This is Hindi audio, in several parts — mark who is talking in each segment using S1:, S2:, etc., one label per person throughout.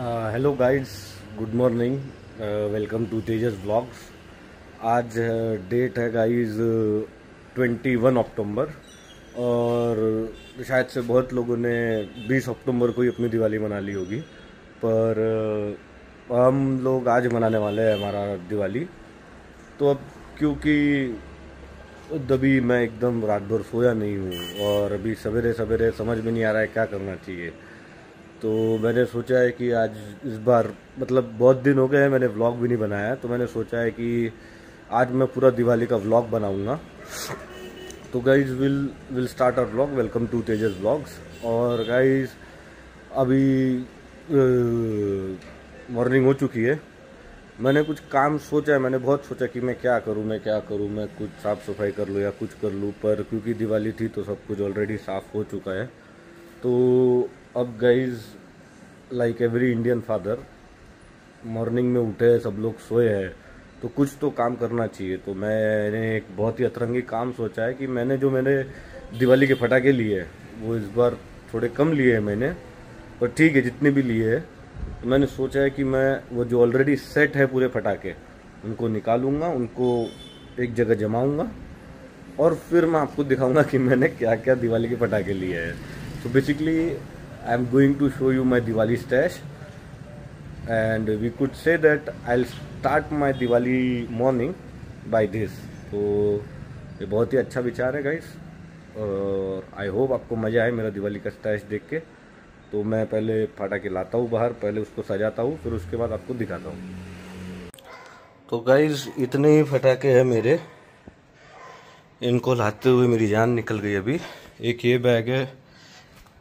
S1: Hello guys, good morning. Welcome to Tejas vlogs. आज डेट है गाइज 21 अक्टूबर, और शायद से बहुत लोगों ने 20 अक्टूबर को ही अपनी दिवाली मना ली होगी, पर हम लोग आज मनाने वाले हैं हमारा दिवाली। तो अब क्योंकि अभी मैं एकदम रात भर सोया नहीं हूँ और अभी सवेरे सवेरे समझ में नहीं आ रहा है क्या करना चाहिए, तो मैंने सोचा है कि आज इस बार मतलब बहुत दिन हो गए हैं मैंने व्लॉग भी नहीं बनाया, तो मैंने सोचा है कि आज मैं पूरा दिवाली का व्लॉग बनाऊंगा। तो guys will start our vlog. Welcome to Tejas vlogs. और गाइज अभी मॉर्निंग हो चुकी है। मैंने कुछ काम सोचा है, मैंने बहुत सोचा कि मैं क्या करूं, मैं कुछ साफ़ सफाई कर लूँ या कुछ कर लूँ, पर क्योंकि दिवाली थी तो सब कुछ ऑलरेडी साफ़ हो चुका है। तो अब guys like every Indian father, morning में उठे सब लोग सोए हैं तो कुछ तो काम करना चाहिए। तो मैंने एक बहुत ही अतरंगी काम सोचा है कि मैंने दिवाली के पटाखे लिए हैं वो इस बार थोड़े कम लिए हैं मैंने, पर ठीक है जितने भी लिए हैं। तो मैंने सोचा है कि मैं वो जो ऑलरेडी सेट है पूरे पटाखे उनको निकालूंगा, उनको एक जगह जमाऊंगा और फिर मैं आपको दिखाऊंगा कि मैंने क्या क्या दिवाली के पटाखे लिए हैं। So basically, I'm going to show you my Diwali stash, and we could say that I'll start my Diwali morning by this. तो ये बहुत ही अच्छा विचार है गाइस, और आई होप आपको मज़ा आए मेरा दिवाली का स्टैश देख के। तो मैं पहले पटाखे लाता हूँ बाहर, पहले उसको सजाता हूँ, फिर उसके बाद आपको दिखाता हूँ। तो गाइस इतने ही पटाखे हैं मेरे, इनको लाते हुए मेरी जान निकल गई अभी। एक ये बैग है,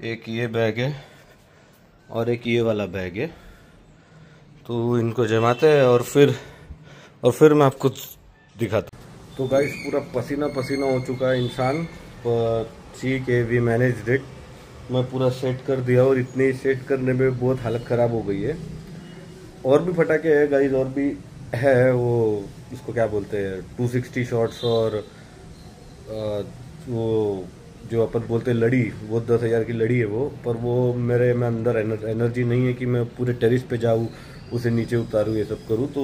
S1: एक ये बैग है और एक ये वाला बैग है। तो इनको जमाते हैं और फिर मैं आपको दिखाता हूँ। तो गाइस पूरा पसीना पसीना हो चुका है इंसान, पर ठीक है, वी मैनेज्ड इट। मैं पूरा सेट कर दिया और इतने ही सेट करने में बहुत हालत ख़राब हो गई है। और भी पटाखे हैं गाइस, और भी है, वो इसको क्या बोलते हैं 260 शॉट्स, और वो जो अपन बोलते हैं लड़ी, वो 10,000 की लड़ी है वो, पर वो मेरे में अंदर एनर्जी नहीं है कि मैं पूरे टेरिस पे जाऊँ, उसे नीचे उतारूँ, ये सब करूँ। तो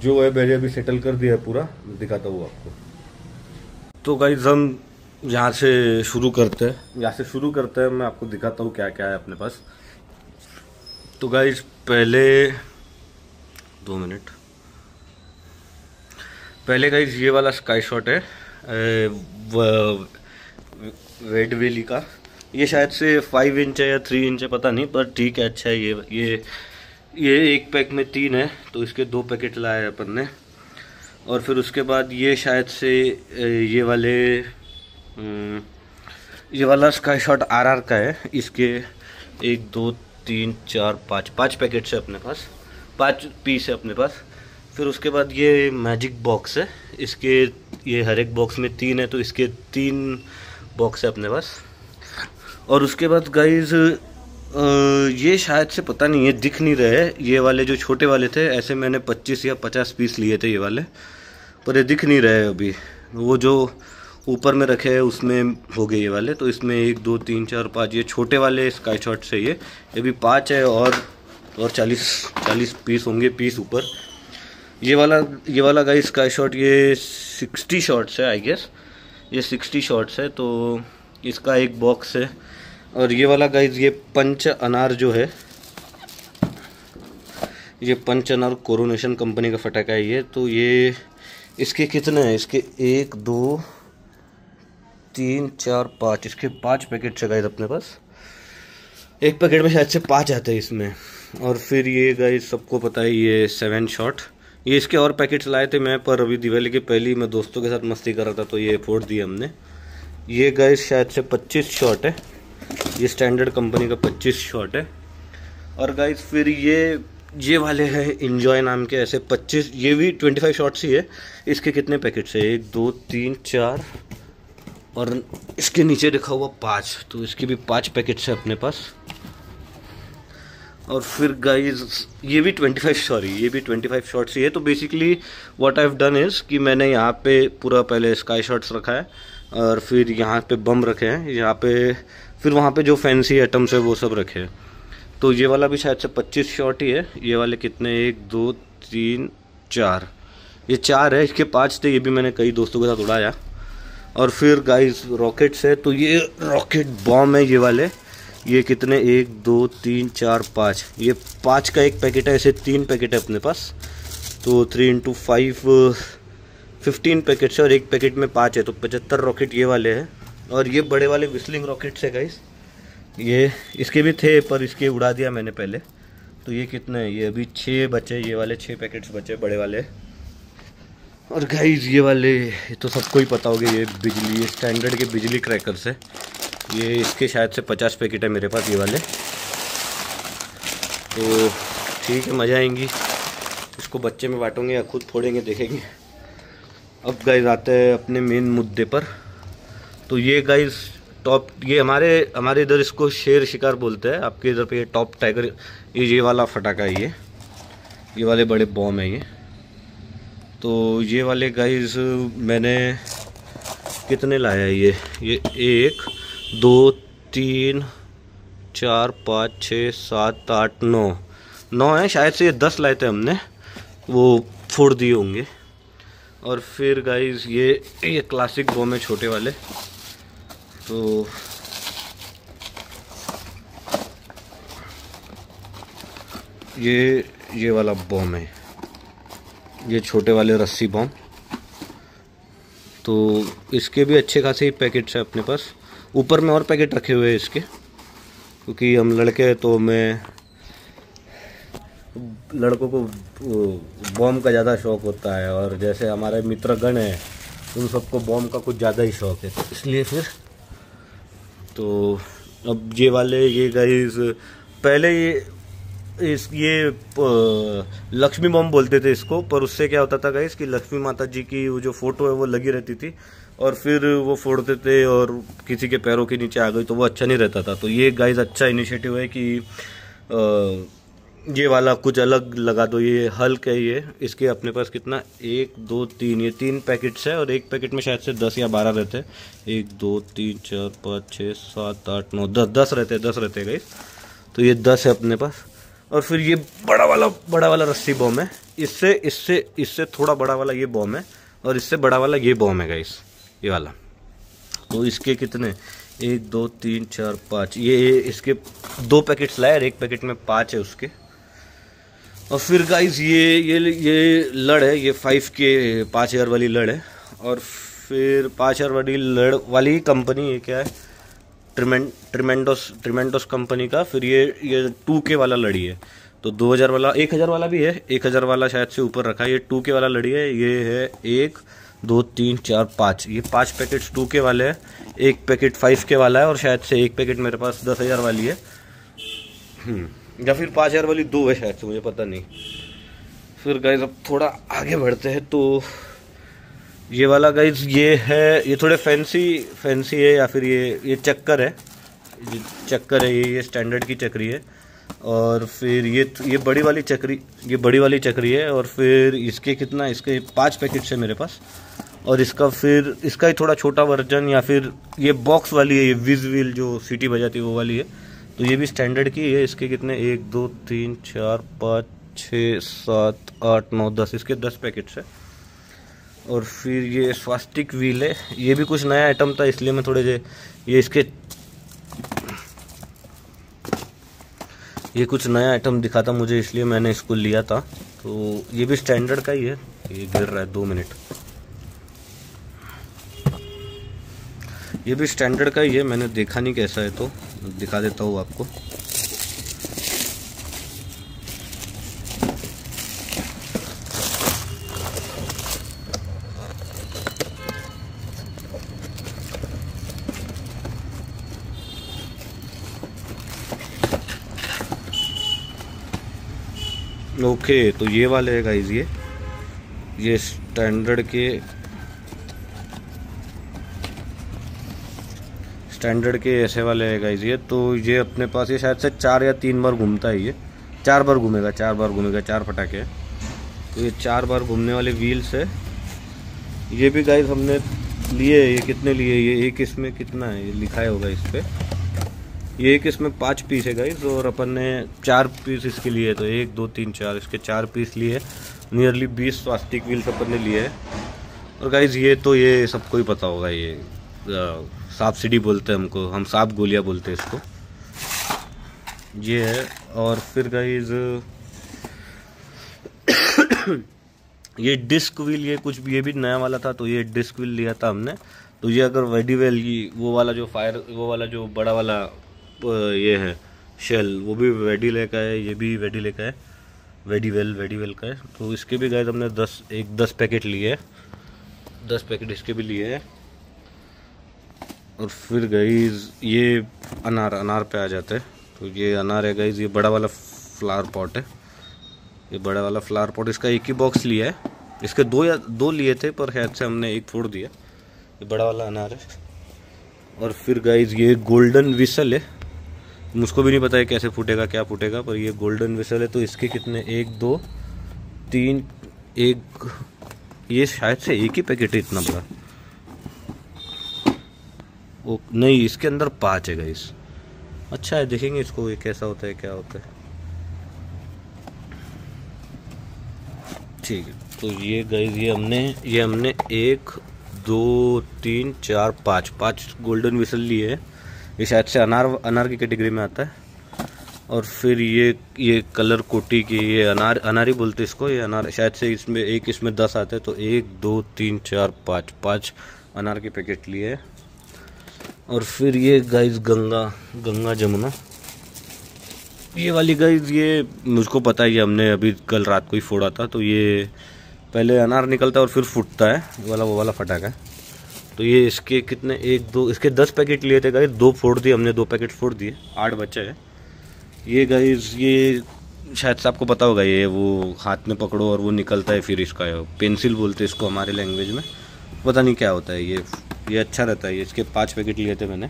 S1: जो है मैंने अभी सेटल कर दिया है पूरा, दिखाता हूँ आपको। तो गाइस हम यहाँ से शुरू करते हैं, मैं आपको दिखाता हूँ क्या क्या है अपने पास। तो गाइस पहले 2 मिनट पहले गाइस ये वाला स्काई शॉट है रेड वैली का। ये शायद से 5 इंच है या 3 इंच है, पता नहीं, पर ठीक है, अच्छा है। ये एक पैक में 3 है, तो इसके 2 पैकेट लाए अपन ने। और फिर उसके बाद ये शायद से ये वाला स्काई शॉट RR का है। इसके 1 2 3 4 5 पैकेट्स है अपने पास, 5 पीस है अपने पास। फिर उसके बाद ये मैजिक बॉक्स है, इसके ये हर एक बॉक्स में 3 है, तो इसके 3 बॉक्स है अपने पास। और उसके बाद गाइज ये शायद से पता नहीं, ये दिख नहीं रहे, ये वाले जो छोटे वाले थे, ऐसे मैंने 25 या 50 पीस लिए थे ये वाले, पर ये दिख नहीं रहे अभी। वो जो ऊपर में रखे हैं उसमें हो गए ये वाले, तो इसमें 1 2 3 4 5 ये छोटे वाले स्काई शॉट से ये भी 5 है, और 40 पीस होंगे, पीस ऊपर। ये वाला गाइस स्काई शॉट ये 60 शॉट्स है आई गेस, ये 60 शॉट्स है, तो इसका एक बॉक्स है। और ये वाला गाइस ये पंच अनार जो है, ये पंच अनार कोरोनेशन कंपनी का फटाका है ये। तो ये इसके कितने हैं, इसके 1 2 3 4 5, इसके 5 पैकेट है गाइस अपने पास। एक पैकेट में शायद से 5 आते हैं इसमें। और फिर ये गाइस सबको पता है ये 7 शॉट, ये इसके और पैकेट्स लाए थे मैं, पर अभी दिवाली के पहले ही मैं दोस्तों के साथ मस्ती कर रहा था तो ये फोड़ दिए हमने। ये गाइस शायद से 25 शॉट है, ये स्टैंडर्ड कंपनी का 25 शॉट है। और गाइस फिर ये वाले हैं इंजॉय नाम के, ऐसे 25, ये भी 25 शॉट्स ही है। इसके कितने पैकेट्स है, 1 2 3 4, और इसके नीचे लिखा हुआ 5, तो इसके भी 5 पैकेट्स है अपने पास। और फिर गाइज ये भी 25 शॉट्स ही है। तो basically what I have done is कि मैंने यहाँ पे पूरा पहले स्काई शॉट्स रखा है, और फिर यहाँ पे बम रखे हैं यहाँ पे, फिर वहाँ पे जो फैंसी आइटम्स है वो सब रखे हैं। तो ये वाला भी शायद से 25 शॉट ही है। ये वाले कितने, 1 2 3 4, ये 4 है, इसके 5 थे, ये भी मैंने कई दोस्तों के साथ उड़ाया। और फिर गाइस रॉकेट्स है, तो ये रॉकेट बॉम्ब है ये वाले, ये कितने 1 2 3 4 5, ये 5 का एक पैकेट है, ऐसे 3 पैकेट है अपने पास, तो 3 × 5 15 पैकेट्स है और एक पैकेट में 5 है, तो 75 रॉकेट ये वाले हैं। और ये बड़े वाले विस्लिंग रॉकेट्स है गाइस, ये इसके भी थे पर इसके उड़ा दिया मैंने पहले। तो ये कितने हैं, ये अभी 6 बचे, ये वाले 6 पैकेट्स बचे बड़े वाले। और गाइस ये वाले, ये तो सबको ही पता होगा, ये बिजली, ये स्टैंडर्ड के बिजली क्रैकर्स है, ये इसके शायद से 50 पैकेट है मेरे पास ये वाले। तो ठीक है, मज़ा आएंगी, इसको बच्चे में बांटूंगे या खुद फोड़ेंगे देखेंगे। अब गाइस आते हैं अपने मेन मुद्दे पर। तो ये गाइस टॉप, ये हमारे इधर इसको शेर शिकार बोलते हैं, आपके इधर पे ये टॉप टाइगर, ये वाला फटाका है, ये वाले बड़े बॉम्ब है ये। तो ये वाले गाइस मैंने कितने लाया है, ये 1 2 3 4 5 6 7 8 9 है शायद से, ये 10 लाए थे हमने, वो फोड़ दिए होंगे। और फिर गाइस ये क्लासिक बॉम्ब है छोटे वाले, तो ये वाला बॉम्ब है, ये छोटे वाले रस्सी बॉम्ब। तो इसके भी अच्छे खासे ही पैकेट्स है अपने पास, ऊपर में और पैकेट रखे हुए हैं इसके, क्योंकि हम लड़के हैं तो मैं लड़कों को बॉम्ब का ज़्यादा शौक़ होता है, और जैसे हमारे मित्रगण हैं उन सबको बॉम्ब का कुछ ज़्यादा ही शौक़ है, तो इसलिए फिर तो अब ये वाले, ये गाइस पहले ये लक्ष्मी बॉम्ब बोलते थे इसको, पर उससे क्या होता था गाइस कि लक्ष्मी माता जी की वो जो फोटो है वो लगी रहती थी, और फिर वो फोड़ते थे और किसी के पैरों के नीचे आ गई तो वो अच्छा नहीं रहता था। तो ये गाइस अच्छा इनिशिएटिव है कि ये वाला कुछ अलग लगा दो, ये हल्क है ये, इसके अपने पास कितना 1 2 3, ये 3 पैकेट्स है, और एक पैकेट में शायद से 10 या 12 रहते हैं, 1 2 3 4 5 6 7 8 9 10 रहते हैं गाइस। तो ये 10 है अपने पास। और फिर ये बड़ा वाला रस्सी बॉम्ब है, इससे थोड़ा बड़ा वाला ये बॉम्ब है, और इससे बड़ा वाला ये बॉम्ब है गाइस, ये वाला। तो इसके कितने 1 2 3 4 5, ये इसके 2 पैकेट्स लाए और एक पैकेट में 5 है उसके। और फिर गाइस ये लड़ है, ये 5 के 5000 वाली लड़ है, और फिर 5000 वाली लड़ वाली कंपनी, ये क्या है, ट्रिमेंडोस कंपनी का। फिर ये 2K वाला लड़ी है, तो 2000 वाला, 1000 वाला भी है, 1000 वाला शायद से ऊपर रखा है, ये 2K वाला लड़ी है। ये है 1 2 3 4 5, ये 5 पैकेट्स 2K वाले हैं, एक पैकेट 5K वाला है, और शायद से एक पैकेट मेरे पास 10,000 वाली है, या फिर 5000 वाली 2 है शायद से, मुझे पता नहीं। फिर गाइस अब थोड़ा आगे बढ़ते हैं, तो ये वाला गाइस ये है, ये थोड़े फैंसी है, या फिर ये चक्कर है, ये स्टैंडर्ड की चक्री है। और फिर ये बड़ी वाली चक्री है। और फिर इसके कितना, इसके 5 पैकेट्स है मेरे पास, और इसका ही थोड़ा छोटा वर्जन, या फिर ये बॉक्स वाली है, ये विज व्हील जो सीटी बजाती है वो वाली है, तो ये भी स्टैंडर्ड की है। इसके कितने 1 2 3 4 5 6 7 8 9 10, इसके 10 पैकेट्स है। और फिर ये स्वास्तिक व्हील है, ये भी कुछ नया आइटम था, इसलिए मैं थोड़े से ये कुछ नया आइटम दिखा था मुझे, इसलिए मैंने इसको लिया था। तो ये भी स्टैंडर्ड का ही है, ये गिर रहा है 2 मिनट, ये भी स्टैंडर्ड का ही है, मैंने देखा नहीं कैसा है, तो दिखा देता हूँ आपको। ओके, तो ये वाले है गाइस, ये स्टैंडर्ड के ऐसे वाले है गाइस ये। तो ये अपने पास ये शायद से 4 या 3 बार घूमता है, ये 4 बार घूमेगा, 4 फटाके हैं, तो ये 4 बार घूमने वाले व्हील्स है। ये भी गाइस हमने लिए, ये कितने लिए, ये एक इसमें कितना है, ये लिखा है होगा इस पे, ये एक इसमें 5 पीस है गाइस, और अपन ने 4 पीस इसके लिए, तो 1 2 3 4 इसके 4 पीस लिए। नियरली 20 स्वास्तिक व्हील्स अपन ने लिए है। और गाइस ये तो ये सबको ही पता होगा, ये सांप सीढ़ी बोलते हैं हमको, हम सांप गोलियां बोलते हैं इसको, ये है। और फिर गाइस ये डिस्क व्हील, ये कुछ भी, ये भी नया वाला था, तो ये डिस्क व्हील लिया था हमने। तो ये अगर वेडिवेल वो वाला जो फायर, वो वाला जो बड़ा वाला ये है शेल, वो भी वेडिले का है, ये भी वेडिले का है, वेडिवेल का है। तो इसके भी गाइस हमने 10 पैकेट लिए हैं, 10 पैकेट इसके भी लिए हैं। और फिर गाइस ये अनार पे आ जाते हैं। तो ये अनार है गाइस, ये बड़ा वाला फ्लावर पॉट है, ये बड़ा वाला फ्लावर पॉट, इसका एक ही बॉक्स लिया है। इसके दो लिए थे, पर शायद से हमने एक फोड़ दिया। ये बड़ा वाला अनार है। और फिर गाइस ये गोल्डन विसल है, मुझको भी नहीं पता है कैसे फूटेगा, क्या फूटेगा, पर ये गोल्डन विसल है। तो इसके कितने, 1 2 3, एक, ये शायद से एक ही पैकेट है इतना बड़ा। ओ नहीं, इसके अंदर 5 है गाइस। अच्छा है, देखेंगे इसको ये कैसा होता है, क्या होता है। ठीक है, तो ये गाइस ये हमने 1 2 3 4 5 गोल्डन विसल लिए है। ये शायद से अनार की कैटेगरी में आता है। और फिर ये कलर कोटी की, ये अनारी बोलते इसको, ये अनार शायद से इसमें 10 आते हैं। तो 1 2 3 4 5 अनार के पैकेट लिए है। और फिर ये गाइस गंगा जमुना, ये वाली गाइस, ये मुझको पता है, ये हमने अभी कल रात को ही फोड़ा था। तो ये पहले अनार निकलता है और फिर फूटता है, वो वाला फटाका है। तो ये इसके कितने, 1 2, इसके 10 पैकेट लिए थे गाइस, 2 फोड़ दिए हमने, 2 पैकेट फोड़ दिए, 8 बचे हैं। ये गाइस ये शायद से आपको पता होगा, ये वो हाथ में पकड़ो और वो निकलता है, फिर इसका पेंसिल बोलते हैं इसको हमारे लैंग्वेज में, पता नहीं क्या होता है। ये अच्छा रहता है। ये इसके 5 पैकेट लिए थे मैंने।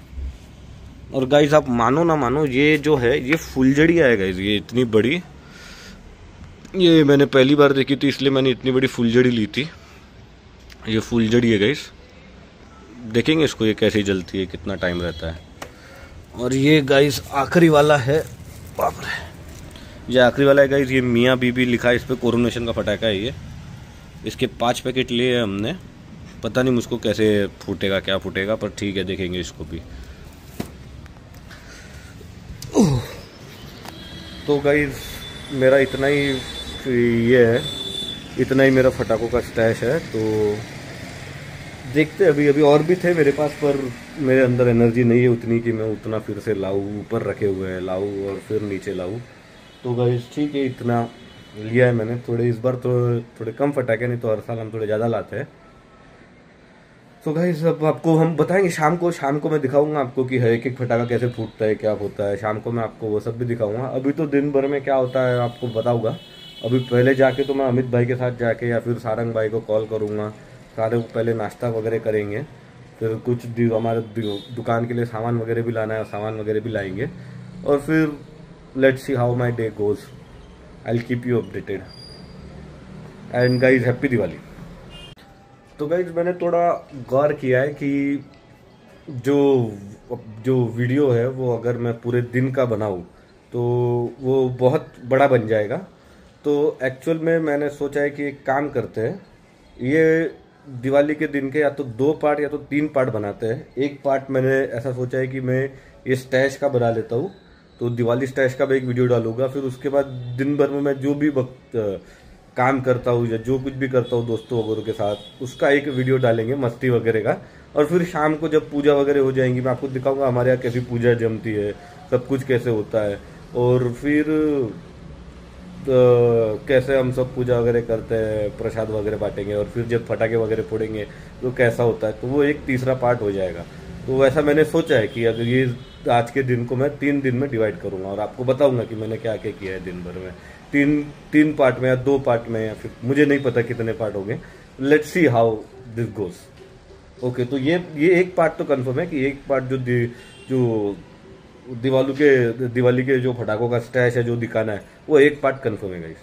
S1: और गाइस आप मानो ना मानो, ये जो है ये फुलझड़ी है गाइस, ये इतनी बड़ी, ये मैंने पहली बार देखी थी, इसलिए मैंने इतनी बड़ी फुलझड़ी ली थी। ये फुलझड़ी है गाइस, देखेंगे इसको ये कैसे जलती है, कितना टाइम रहता है। और ये गाइस आखिरी वाला है, बाप रे, ये आखिरी वाला है गाइस, ये मियाँ बीबी लिखा है इस पर, कोरोनेशन का फटाका है ये। इसके 5 पैकेट लिए हमने, पता नहीं मुझको कैसे फूटेगा, क्या फूटेगा, पर ठीक है, देखेंगे इसको भी। तो गाइस मेरा इतना ही ये है, इतना ही मेरा फटाकों का स्टैश है। तो देखते, अभी और भी थे मेरे पास, पर मेरे अंदर एनर्जी नहीं है उतनी कि मैं उतना फिर से लाऊं, ऊपर रखे हुए हैं, लाऊं और फिर नीचे लाऊं। तो गाइस ठीक है, इतना लिया है मैंने। थोड़े इस बार तो थोड़े कम फटाके, नहीं तो हर साल हम थोड़े ज़्यादा लाते हैं। तो गाइस अब आपको हम बताएंगे शाम को मैं दिखाऊंगा आपको कि है एक फटाका कैसे फूटता है, क्या होता है। शाम को मैं आपको वो सब भी दिखाऊंगा। अभी तो दिन भर में क्या होता है आपको बताऊंगा। अभी पहले जाके तो मैं अमित भाई के साथ जाके या फिर सारंग भाई को कॉल करूंगा, सारे पहले नाश्ता वगैरह करेंगे, फिर कुछ हमारे दुकान के लिए सामान वगैरह भी लाना है, सामान वगैरह भी लाएंगे। और फिर let's see how my day goes, I will keep you updated. And guys happy Diwali. तो गाइज मैंने थोड़ा गौर किया है कि जो वीडियो है वो अगर मैं पूरे दिन का बनाऊँ तो वो बहुत बड़ा बन जाएगा। तो एक्चुअल में मैंने सोचा है कि एक काम करते हैं, ये दिवाली के दिन के या तो 2 पार्ट या तो 3 पार्ट बनाते हैं। एक पार्ट मैंने ऐसा सोचा है कि मैं ये स्टैश का बना लेता हूँ, तो दिवाली स्टैश का भी एक वीडियो डालूंगा। फिर उसके बाद दिन भर में मैं जो भी काम करता हूँ या जो कुछ भी करता हूँ दोस्तों वगैरह के साथ, उसका एक वीडियो डालेंगे मस्ती वगैरह का। और फिर शाम को जब पूजा वगैरह हो जाएंगी, मैं आपको दिखाऊंगा हमारे यहाँ कैसी पूजा जमती है, सब कुछ कैसे होता है, और फिर कैसे हम सब पूजा वगैरह करते हैं, प्रसाद वगैरह बांटेंगे, और फिर जब फटाके वगैरह फोड़ेंगे तो कैसा होता है। तो वो एक तीसरा पार्ट हो जाएगा। तो वैसा मैंने सोचा है कि अगर ये आज के दिन को मैं 3 दिन में डिवाइड करूंगा और आपको बताऊंगा कि मैंने क्या क्या किया है दिन भर में, 3 पार्ट में या 2 पार्ट में, या फिर मुझे नहीं पता कितने पार्ट हो गए। Let's see how this goes. Okay, तो ये एक पार्ट तो कंफर्म है कि एक पार्ट जो दिवाली के जो फटाकों का स्टैश है जो दिखाना है, वो एक पार्ट कंफर्म है गाइस।